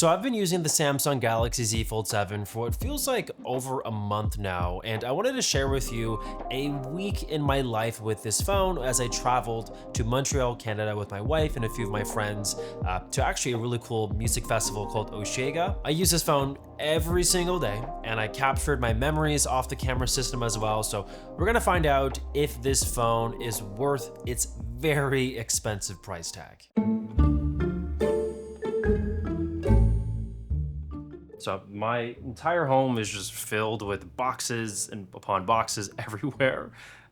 So I've been using the Samsung Galaxy Z Fold 7 for what feels like over a month now, and I wanted to share with you a week in my life with this phone as I traveled to Montreal, Canada with my wife and a few of my friends to actually a really cool music festival called Oshega. I use this phone every single day, and I captured my memories off the camera system as well, so we're gonna find out if this phone is worth its very expensive price tag. So my entire home is just filled with boxes and upon boxes everywhere.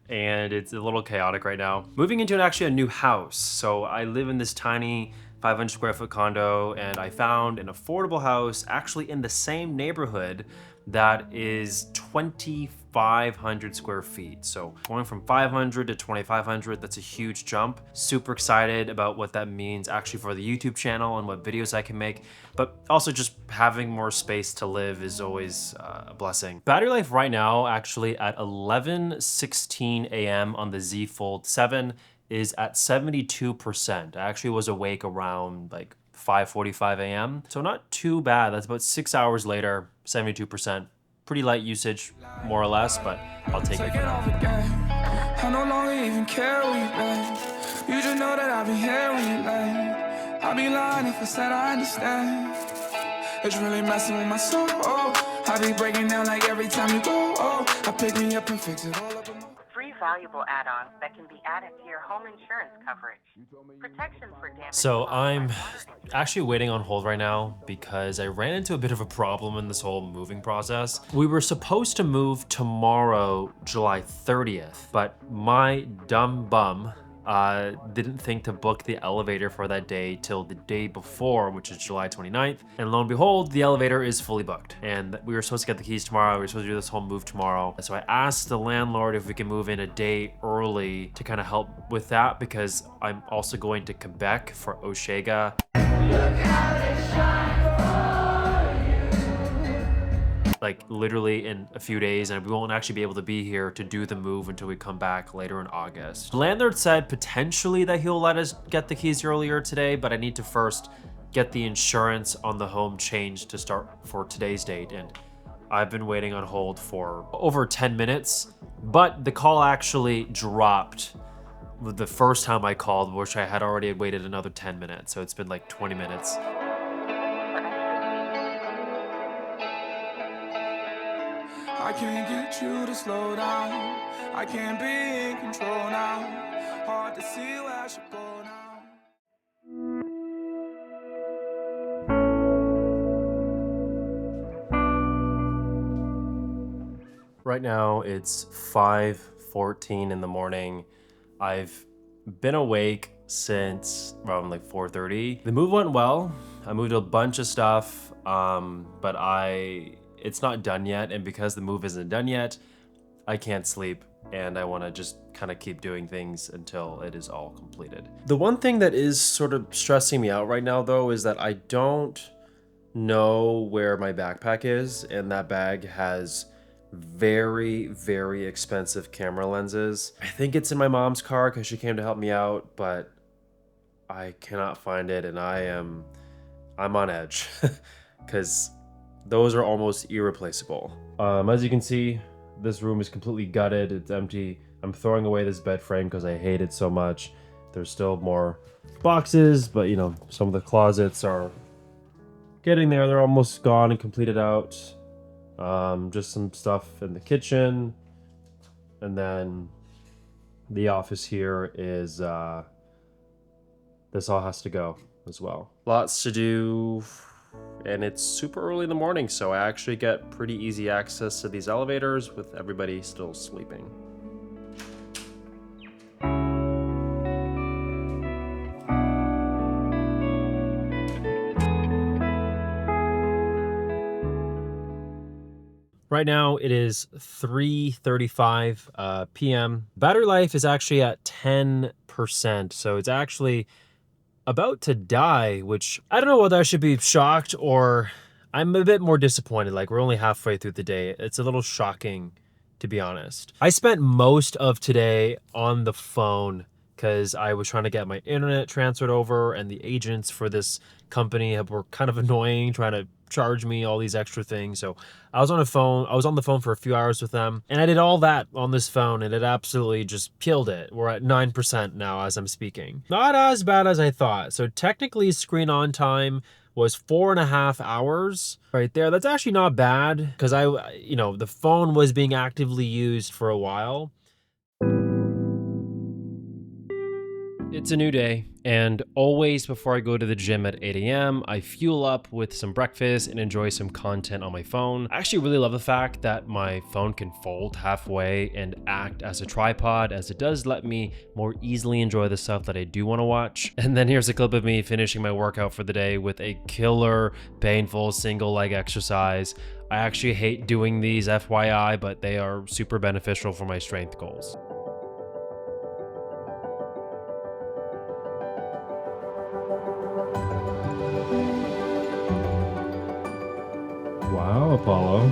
And it's a little chaotic right now. Moving into actually a new house. So I live in this tiny 500 square foot condo, and I found an affordable house actually in the same neighborhood that is 2,500 square feet. So going from 500 to 2,500, that's a huge jump. Super excited about what that means actually for the YouTube channel and what videos I can make, but also just having more space to live is always a blessing. Battery life right now, actually at 11:16 a.m. on the Z Fold 7 is at 72%. I actually was awake around like 5:45 a.m. So not too bad. That's about 6 hours later, 72%. Pretty light usage, more or less, but I'll take it for now. I no longer even care where you been. You just know that I'll be here when you land. I'll be lying if I said I understand. It's really messing with my soul. I be breaking down like every time you go. I pick me up and fix it all up in my... Free valuable add-ons that can be added to your home insurance coverage. Protection for damage. So I'm actually waiting on hold right now because I ran into a bit of a problem in this whole moving process. We were supposed to move tomorrow, July 30th, but my dumb bum didn't think to book the elevator for that day till the day before, which is July 29th. And lo and behold, the elevator is fully booked. And we were supposed to get the keys tomorrow. We were supposed to do this whole move tomorrow. So I asked the landlord if we can move in a day early to kind of help with that, because I'm also going to Quebec for Oshega. Like literally in a few days, and we won't actually be able to be here to do the move until we come back later in August. The landlord said potentially that he'll let us get the keys earlier today, but I need to first get the insurance on the home changed to start for today's date. And I've been waiting on hold for over 10 minutes, but the call actually dropped the first time I called, which I had already waited another 10 minutes. So it's been like 20 minutes. I can't get you to slow down. I can't be in control now. Hard to see where I should go now. Right now it's 5:14 in the morning. I've been awake since around like 4:30. The move went well. I moved a bunch of stuff, but it's not done yet, and because the move isn't done yet, I can't sleep, and I want to just kind of keep doing things until it is all completed. The one thing that is sort of stressing me out right now, though, is that I don't know where my backpack is, and that bag has very, very expensive camera lenses. I think it's in my mom's car because she came to help me out, but I cannot find it, and I'm on edge because those are almost irreplaceable. As you can see, this room is completely gutted. It's empty. I'm throwing away this bed frame because I hate it so much. There's still more boxes, but you know, some of the closets are getting there. They're almost gone and completed out. Just some stuff in the kitchen. And then the office here is, this all has to go as well. Lots to do. And it's super early in the morning, so I actually get pretty easy access to these elevators with everybody still sleeping. Right now it is 3:35 p.m. Battery life is actually at 10%, so it's actually about to die, which I don't know whether I should be shocked or I'm a bit more disappointed. Like, we're only halfway through the day. It's a little shocking, to be honest. I spent most of today on the phone because I was trying to get my internet transferred over, and the agents for this company were kind of annoying, trying to charge me all these extra things. So I was on the phone for a few hours with them, and I did all that on this phone, and it absolutely just killed it. We're at 9% now as I'm speaking. Not as bad as I thought. So technically screen on time was 4.5 hours right there. That's actually not bad because the phone was being actively used for a while. It's a new day, and always before I go to the gym at 8 a.m., I fuel up with some breakfast and enjoy some content on my phone. I actually really love the fact that my phone can fold halfway and act as a tripod, as it does let me more easily enjoy the stuff that I do want to watch. And then here's a clip of me finishing my workout for the day with a killer, painful single leg exercise. I actually hate doing these, FYI, but they are super beneficial for my strength goals. Wow, Apollo.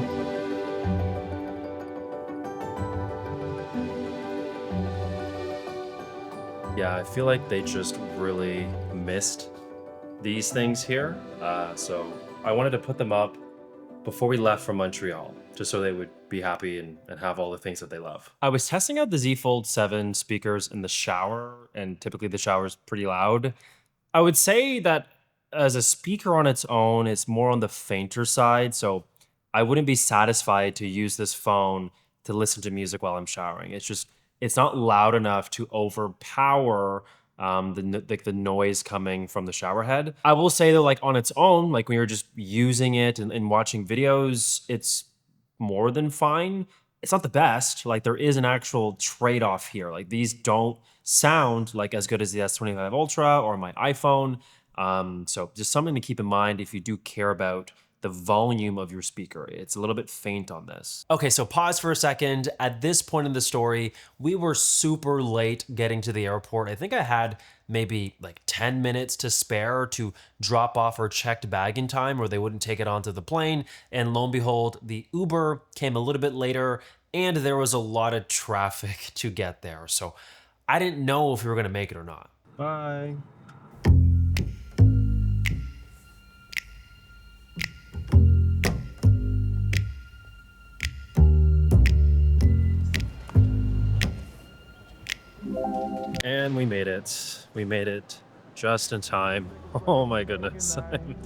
Yeah, I feel like they just really missed these things here. So I wanted to put them up before we left from Montreal, just so they would be happy and have all the things that they love. I was testing out the Z Fold 7 speakers in the shower, and typically the shower is pretty loud. I would say that as a speaker on its own, it's more on the fainter side, so I wouldn't be satisfied to use this phone to listen to music while I'm showering. It's not loud enough to overpower the noise coming from the shower head. I will say that like on its own, like when you're just using it and watching videos, it's more than fine. It's not the best. Like there is an actual trade-off here. Like these don't sound like as good as the S25 Ultra or my iPhone. So just something to keep in mind if you do care about the volume of your speaker. It's a little bit faint on this. Okay, so pause for a second. At this point in the story, we were super late getting to the airport. I think I had maybe like 10 minutes to spare to drop off our checked bag in time, or they wouldn't take it onto the plane. And lo and behold, the Uber came a little bit later, and there was a lot of traffic to get there. So I didn't know if we were gonna make it or not. Bye. And we made it. We made it just in time. Oh my goodness. I'm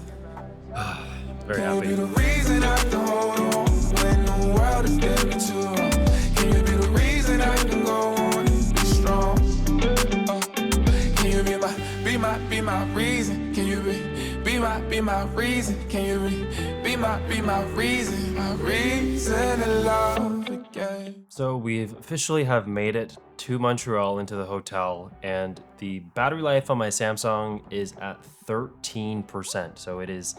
very happy. Can you be the reason I can hold on when the world is getting too wrong? Can you be the reason I can go on and be strong? Can you be my reason? Can you be my reason? Can you be my reason to love again? So we officially have made it to Montreal into the hotel, and the battery life on my Samsung is at 13%. So it is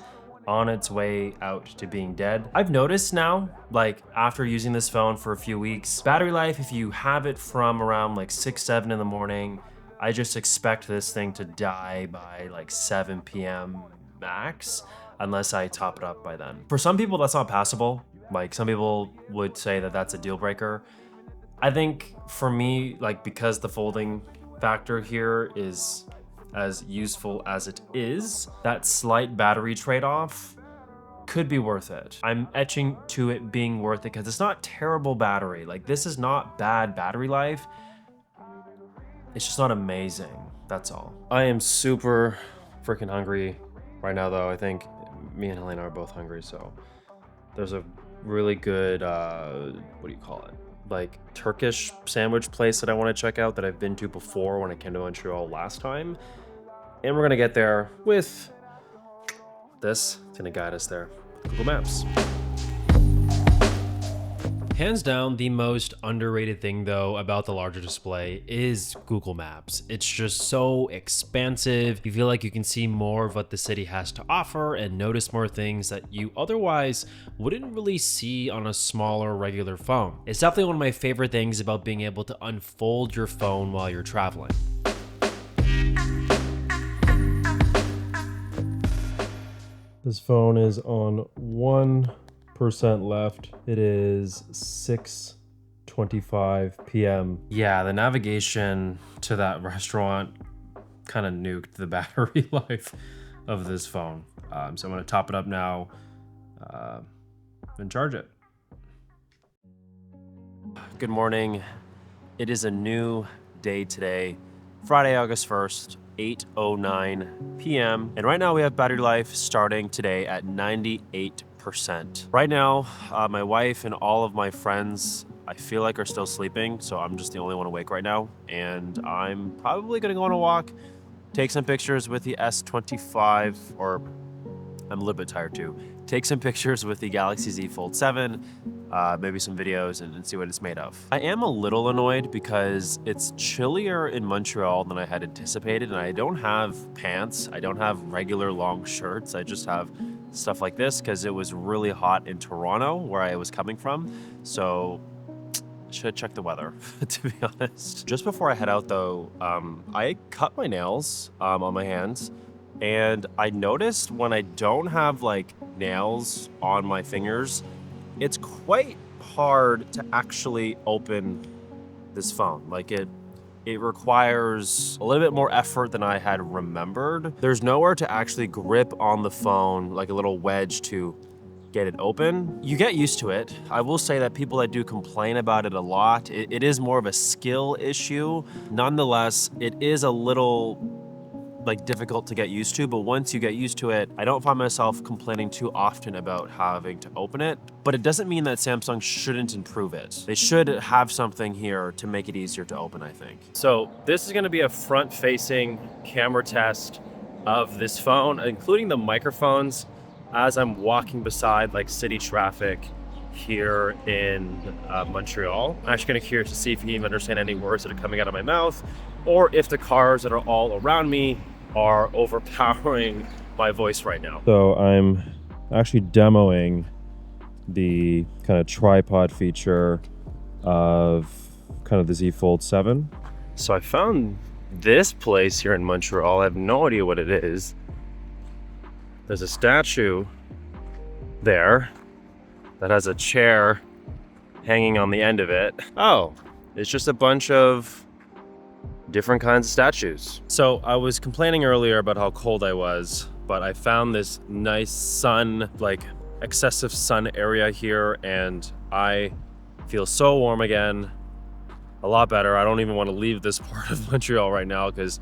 on its way out to being dead. I've noticed now, like after using this phone for a few weeks, battery life, if you have it from around like 6, 7 in the morning, I just expect this thing to die by like 7 p.m. max, unless I top it up by then. For some people, that's not passable. Like some people would say that that's a deal breaker. I think for me, like because the folding factor here is as useful as it is, that slight battery trade-off could be worth it. I'm etching to it being worth it because it's not terrible battery. Like this is not bad battery life. It's just not amazing, that's all. I am super freaking hungry right now though. I think me and Helena are both hungry, so there's a really good, what do you call it? Like Turkish sandwich place that I want to check out that I've been to before when I came to Montreal last time. And we're gonna get there with this. It's gonna guide us there. Google Maps. Hands down, the most underrated thing though about the larger display is Google Maps. It's just so expansive. You feel like you can see more of what the city has to offer and notice more things that you otherwise wouldn't really see on a smaller regular phone. It's definitely one of my favorite things about being able to unfold your phone while you're traveling. This phone is on 1% left. It is 6:20 10:25 p.m. Yeah, the navigation to that restaurant kind of nuked the battery life of this phone. So I'm gonna top it up now and charge it. Good morning. It is a new day today, Friday, August 1st, 8:09 p.m. And right now we have battery life starting today at 98%. Right now, my wife and all of my friends, I feel like, are still sleeping, so I'm just the only one awake right now. And I'm probably gonna go on a walk, take some pictures with the S25, or I'm a little bit tired too. Take some pictures with the Galaxy Z Fold 7, maybe some videos and see what it's made of. I am a little annoyed because it's chillier in Montreal than I had anticipated, and I don't have pants. I don't have regular long shirts. I just have stuff like this because it was really hot in Toronto where I was coming from. So should check the weather, to be honest. Just before I head out though, I cut my nails on my hands. And I noticed when I don't have like nails on my fingers, it's quite hard to actually open this phone. Like it requires a little bit more effort than I had remembered. There's nowhere to actually grip on the phone, like a little wedge to get it open. You get used to it. I will say that people that do complain about it a lot, it is more of a skill issue. Nonetheless, it is a little like difficult to get used to, but once you get used to it, I don't find myself complaining too often about having to open it. But it doesn't mean that Samsung shouldn't improve it. They should have something here to make it easier to open, I think. So this is gonna be a front-facing camera test of this phone, including the microphones, as I'm walking beside like city traffic here in Montreal. I'm actually kind of curious to see if you can even understand any words that are coming out of my mouth, or if the cars that are all around me are overpowering my voice right now. So I'm actually demoing the kind of tripod feature of kind of the Z Fold 7. So I found this place here in Montreal. I have no idea what it is. There's a statue there that has a chair hanging on the end of it. Oh, it's just a bunch of different kinds of statues. So I was complaining earlier about how cold I was, but I found this nice sun, like excessive sun area here, and I feel so warm again, a lot better. I don't even want to leave this part of Montreal right now because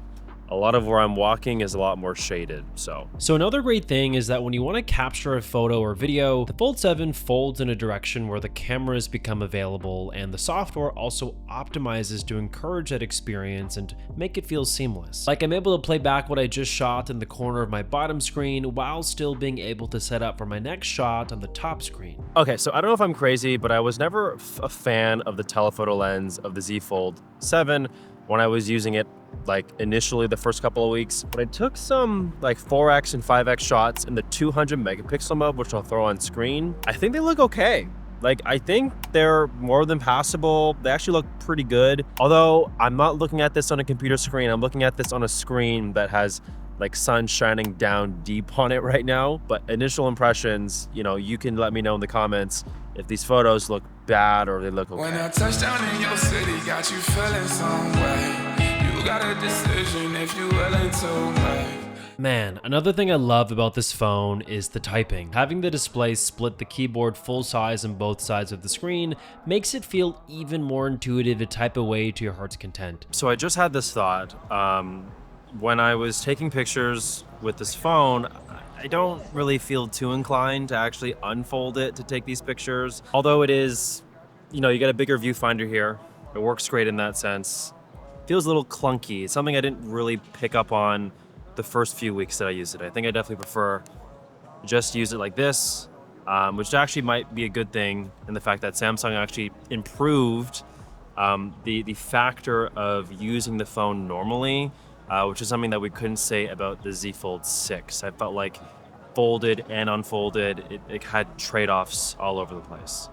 a lot of where I'm walking is a lot more shaded, so. So another great thing is that when you want to capture a photo or video, the Fold 7 folds in a direction where the cameras become available, and the software also optimizes to encourage that experience and make it feel seamless. Like I'm able to play back what I just shot in the corner of my bottom screen while still being able to set up for my next shot on the top screen. Okay, so I don't know if I'm crazy, but I was never a fan of the telephoto lens of the Z Fold 7 when I was using it like initially the first couple of weeks. But I took some like 4x and 5x shots in the 200 megapixel mode, which I'll throw on screen. I think they look okay. Like, I think they're more than passable. They actually look pretty good. Although I'm not looking at this on a computer screen, I'm looking at this on a screen that has like sun shining down deep on it right now. But initial impressions, you know, you can let me know in the comments if these photos look bad or they look okay. When I touch down in your city, got you feeling some way. You got a decision if you willing to make. Man, another thing I love about this phone is the typing. Having the display split the keyboard full size on both sides of the screen makes it feel even more intuitive to type away to your heart's content. So I just had this thought. When I was taking pictures with this phone, I don't really feel too inclined to actually unfold it to take these pictures. Although it is, you know, you get a bigger viewfinder here. It works great in that sense. Feels a little clunky. It's something I didn't really pick up on the first few weeks that I used it. I think I definitely prefer just use it like this, which actually might be a good thing in the fact that Samsung actually improved the factor of using the phone normally, which is something that we couldn't say about the Z Fold 6. I felt like folded and unfolded, it had trade-offs all over the place.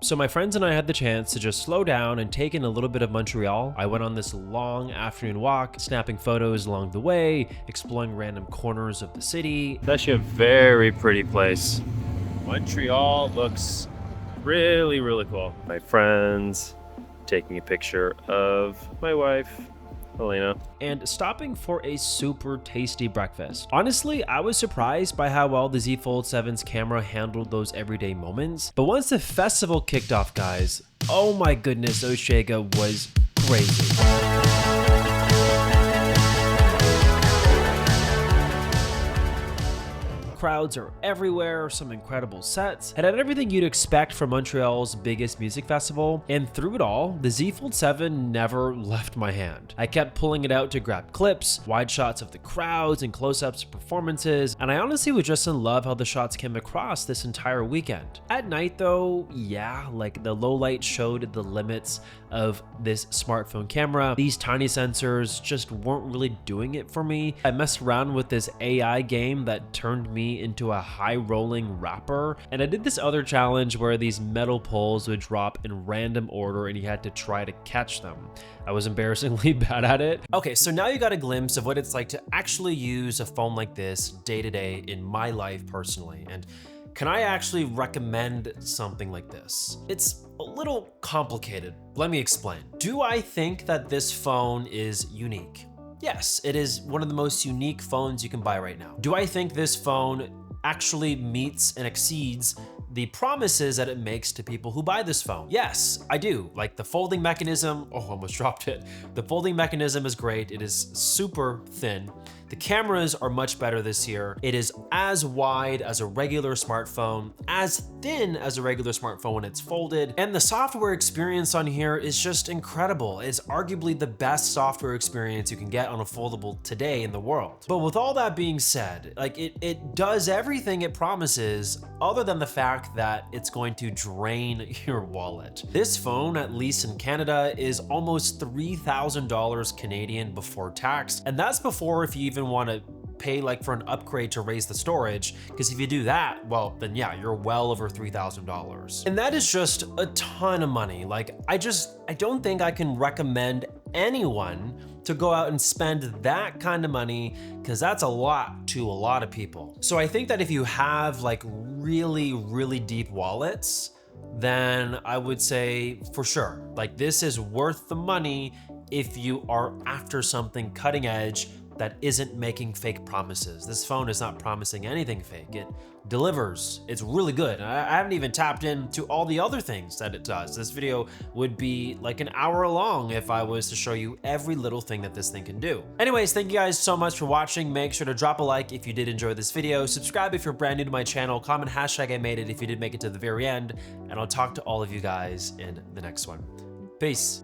So my friends and I had the chance to just slow down and take in a little bit of Montreal. I went on this long afternoon walk, snapping photos along the way, exploring random corners of the city. It's actually a very pretty place. Montreal looks really, really cool. My friends, taking a picture of my wife, Elena, and stopping for a super tasty breakfast. Honestly, I was surprised by how well the Z Fold 7's camera handled those everyday moments. But once the festival kicked off, guys, oh my goodness, Osheaga was crazy. Crowds are everywhere, some incredible sets. It had everything you'd expect from Montreal's biggest music festival, and through it all, the Z Fold 7 never left my hand. I kept pulling it out to grab clips, wide shots of the crowds and close-ups of performances, and I honestly was just in love how the shots came across this entire weekend. At night though, yeah, like the low light showed the limits of this smartphone camera. These tiny sensors just weren't really doing it for me. I messed around with this AI game that turned me into a high rolling rapper, and I did this other challenge where these metal poles would drop in random order and you had to try to catch them. I was embarrassingly bad at it. Okay, so now you got a glimpse of what it's like to actually use a phone like this day to day in my life personally, and can I actually recommend something like this? It's a little complicated. Let me explain. Do I think that this phone is unique? Yes, it is one of the most unique phones you can buy right now. Do I think this phone actually meets and exceeds the promises that it makes to people who buy this phone? Yes, I do. Like the folding mechanism, oh, I almost dropped it. The folding mechanism is great. It is super thin. The cameras are much better this year. It is as wide as a regular smartphone, as thin as a regular smartphone when it's folded, and the software experience on here is just incredible. It's arguably the best software experience you can get on a foldable today in the world. But with all that being said, like it does everything it promises, other than the fact that it's going to drain your wallet. This phone, at least in Canada, is almost $3,000 Canadian before tax, and that's before if you even want to pay like for an upgrade to raise the storage, because if you do that, well, then yeah, you're well over $3,000. And that is just a ton of money. Like I don't think I can recommend anyone to go out and spend that kind of money, because that's a lot to a lot of people. So I think that if you have like really, really deep wallets, then I would say for sure, like this is worth the money if you are after something cutting edge that isn't making fake promises. This phone is not promising anything fake. It delivers. It's really good. I haven't even tapped into all the other things that it does. This video would be like an hour long if I was to show you every little thing that this thing can do. Anyways, thank you guys so much for watching. Make sure to drop a like if you did enjoy this video. Subscribe if you're brand new to my channel. Comment hashtag I made it if you did make it to the very end. And I'll talk to all of you guys in the next one. Peace.